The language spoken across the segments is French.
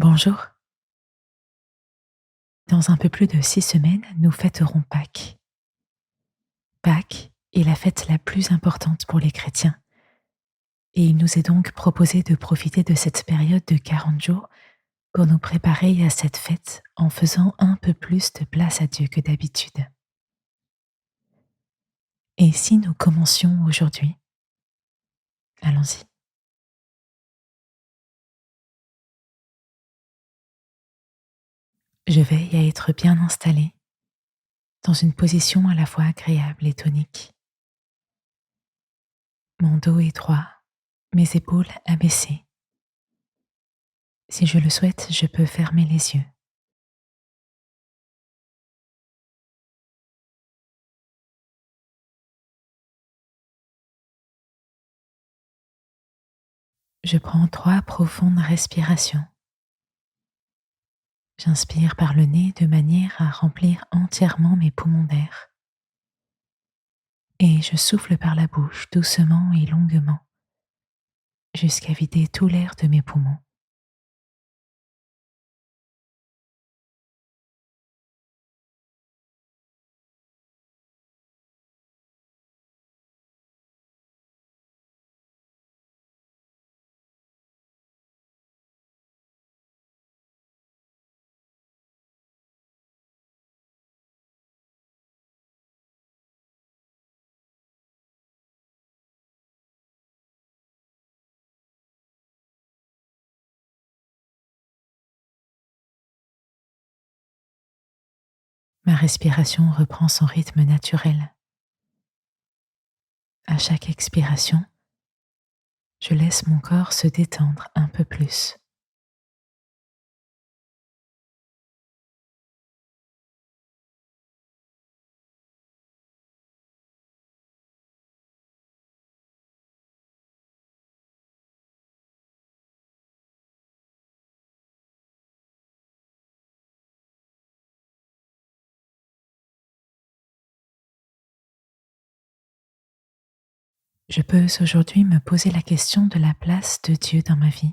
Bonjour. Dans un peu plus de 6 semaines, nous fêterons Pâques. Pâques est la fête la plus importante pour les chrétiens et il nous est donc proposé de profiter de cette période de 40 jours pour nous préparer à cette fête en faisant un peu plus de place à Dieu que d'habitude. Et si nous commencions aujourd'hui? Allons-y. Je veille à être bien installée, dans une position à la fois agréable et tonique. Mon dos est droit, mes épaules abaissées. Si je le souhaite, je peux fermer les yeux. Je prends 3 profondes respirations. J'inspire par le nez de manière à remplir entièrement mes poumons d'air. Et je souffle par la bouche doucement et longuement jusqu'à vider tout l'air de mes poumons. Ma respiration reprend son rythme naturel. À chaque expiration, je laisse mon corps se détendre un peu plus. Je peux aujourd'hui me poser la question de la place de Dieu dans ma vie.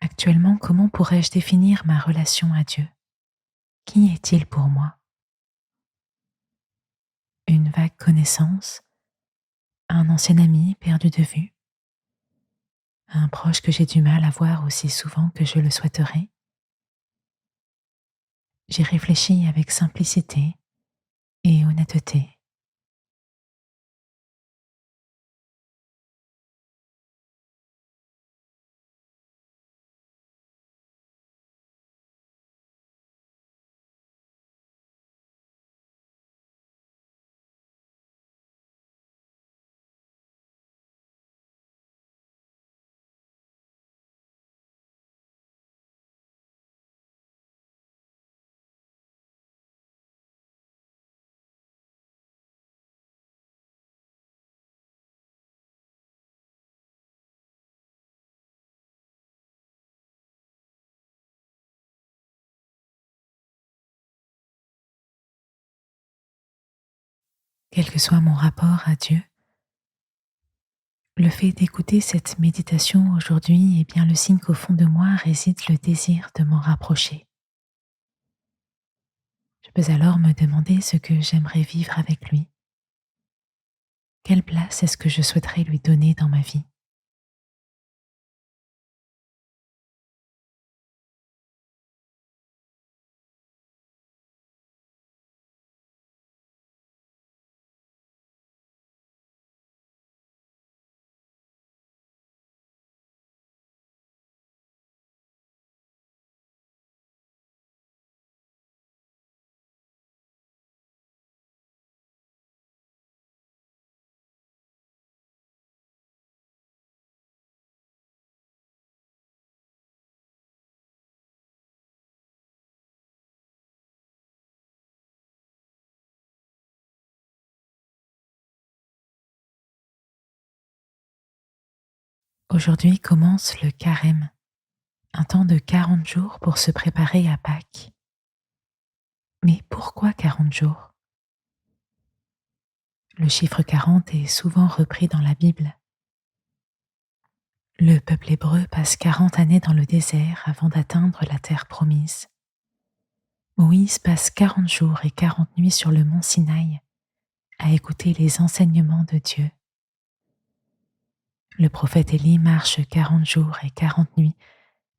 Actuellement, comment pourrais-je définir ma relation à Dieu? Qui est-il pour moi? Une vague connaissance? Un ancien ami perdu de vue? Un proche que j'ai du mal à voir aussi souvent que je le souhaiterais? J'y réfléchis avec simplicité et honnêteté. Quel que soit mon rapport à Dieu, le fait d'écouter cette méditation aujourd'hui est bien le signe qu'au fond de moi réside le désir de m'en rapprocher. Je peux alors me demander ce que j'aimerais vivre avec lui. Quelle place est-ce que je souhaiterais lui donner dans ma vie? Aujourd'hui commence le carême, un temps de 40 jours pour se préparer à Pâques. Mais pourquoi 40 jours? Le chiffre 40 est souvent repris dans la Bible. Le peuple hébreu passe 40 années dans le désert avant d'atteindre la terre promise. Moïse passe 40 jours et 40 nuits sur le mont Sinaï à écouter les enseignements de Dieu. Le prophète Élie marche 40 jours et 40 nuits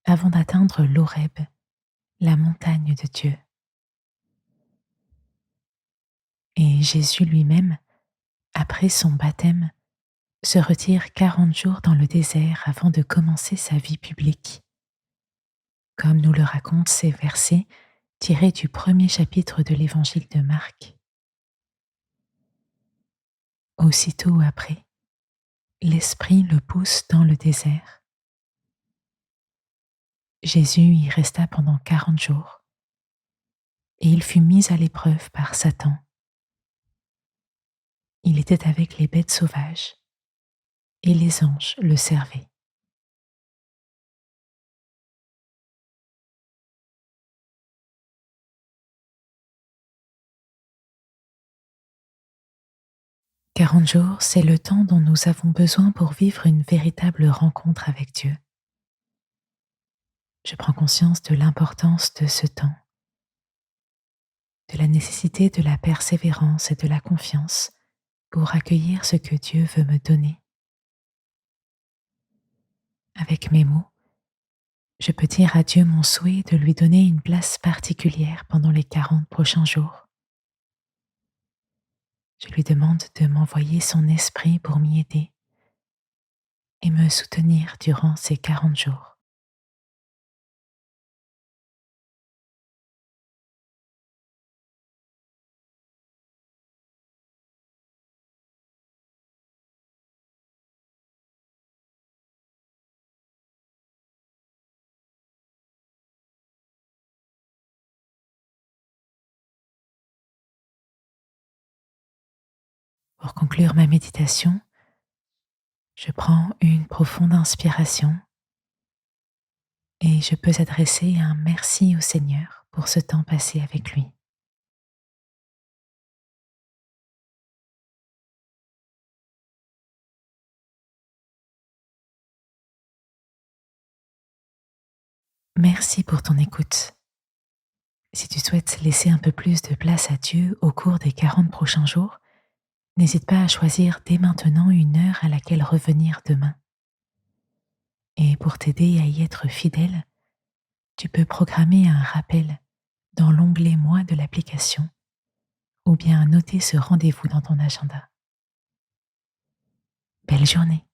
avant d'atteindre l'Horeb, la montagne de Dieu. Et Jésus lui-même, après son baptême, se retire 40 jours dans le désert avant de commencer sa vie publique. Comme nous le racontent ces versets tirés du premier chapitre de l'évangile de Marc. Aussitôt après, l'Esprit le pousse dans le désert. Jésus y resta pendant 40 jours et il fut mis à l'épreuve par Satan. Il était avec les bêtes sauvages et les anges le servaient. « 40 jours, c'est le temps dont nous avons besoin pour vivre une véritable rencontre avec Dieu. Je prends conscience de l'importance de ce temps, de la nécessité de la persévérance et de la confiance pour accueillir ce que Dieu veut me donner. Avec mes mots, je peux dire à Dieu mon souhait de lui donner une place particulière pendant les 40 prochains jours. Je lui demande de m'envoyer son esprit pour m'y aider et me soutenir durant ces 40 jours. Pour conclure ma méditation, je prends une profonde inspiration et je peux adresser un merci au Seigneur pour ce temps passé avec lui. Merci pour ton écoute. Si tu souhaites laisser un peu plus de place à Dieu au cours des 40 prochains jours, n'hésite pas à choisir dès maintenant une heure à laquelle revenir demain. Et pour t'aider à y être fidèle, tu peux programmer un rappel dans l'onglet Moi de l'application ou bien noter ce rendez-vous dans ton agenda. Belle journée!